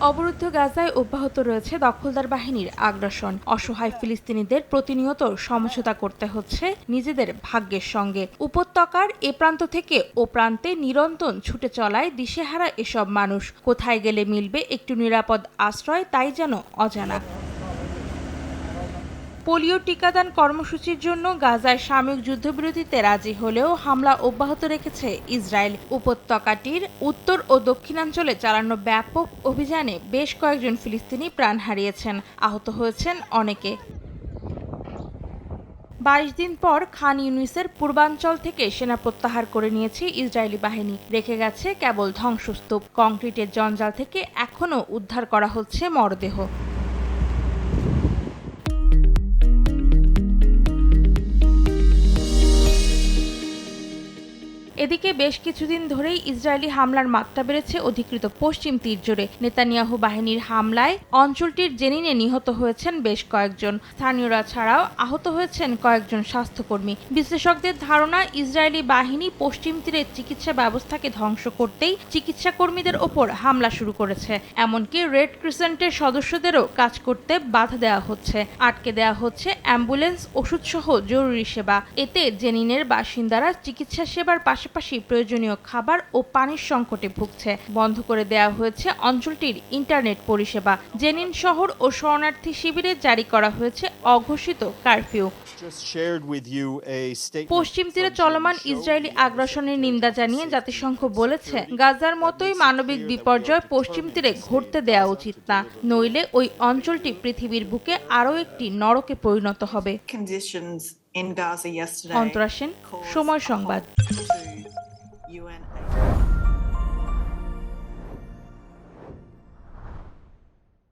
অবরুদ্ধ গাজায় অব্যাহত রয়েছে দখলদার বাহিনীর আগ্রাসন। অসহায় ফিলিস্তিনিদের প্রতিনিয়ত সমঝোতা করতে হচ্ছে নিজেদের ভাগ্যের সঙ্গে। উপত্যকার এ প্রান্ত থেকে ও প্রান্তে নিরন্তর ছুটে চলায় দিশেহারা এসব মানুষ। কোথায় গেলে মিলবে একটু নিরাপদ আশ্রয়, তাই যেন অজানা। পোলিও টিকাদান কর্মসূচির জন্য গাজায় সাময়িক যুদ্ধবিরতিতে রাজি হলেও হামলা অব্যাহত রেখেছে ইসরায়েল। উপত্যকাটির উত্তর ও দক্ষিণাঞ্চলে চালানো ব্যাপক অভিযানে বেশ কয়েকজন ফিলিস্তিনি প্রাণ হারিয়েছেন, আহত হয়েছেন অনেকে। ২২ দিন পর খান ইউনিসের পূর্বাঞ্চল থেকে সেনা প্রত্যাহার করে নিয়েছে ইসরায়েলি বাহিনী। রেখে গেছে কেবল ধ্বংসস্তূপ। কংক্রিটের জঞ্জাল থেকে এখনও উদ্ধার করা হচ্ছে মরদেহ। এদিকে বেশ কিছুদিন ধরেই ইসরায়েলি হামলার মাত্রা বেড়েছে অধিকৃত পশ্চিম তীর জুড়ে। নেতানিয়াহু বাহিনীর হামলায় অঞ্চলটির জেনিনে নিহত হয়েছেন বেশ কয়েকজন। স্থানীয়রা ছাড়াও আহত হয়েছেন কয়েকজন স্বাস্থ্যকর্মী। বিশ্লেষকদের ধারণা, ইসরায়েলি বাহিনী পশ্চিম তীরের চিকিৎসা ব্যবস্থাকে ধ্বংস করতেই চিকিৎসা কর্মীদের ওপর হামলা শুরু করেছে। এমনকি রেড ক্রিসেন্টের সদস্যদেরও কাজ করতে বাধা দেওয়া হচ্ছে। আটকে দেওয়া হচ্ছে অ্যাম্বুলেন্স, ওষুধসহ জরুরি সেবা। এতে জেনিনের বাসিন্দারা চিকিৎসা সেবার পাশাপাশি প্রয়োজনীয় খাবার ও পানির সংকটে ভুগছে। বন্ধ করে দেওয়া হয়েছে অঞ্চলটির ইন্টারনেট পরিষেবা। জেনিন শহর ও শরণার্থী শিবিরে জারি করা হয়েছে অঘোষিত কারফিউ। পশ্চিম তীরে চলমান ইসরায়েলি আগ্রাসনের নিন্দা জানিয়ে জাতিসংঘ বলেছে, গাজার মতোই মানবিক বিপর্যয় পশ্চিম তীরে ঘটতে দেওয়া উচিত না, নইলে ওই অঞ্চলটি পৃথিবীর বুকে আরও একটি নরকে পরিণত হবে। অন্তরা সেন, সময় সংবাদ।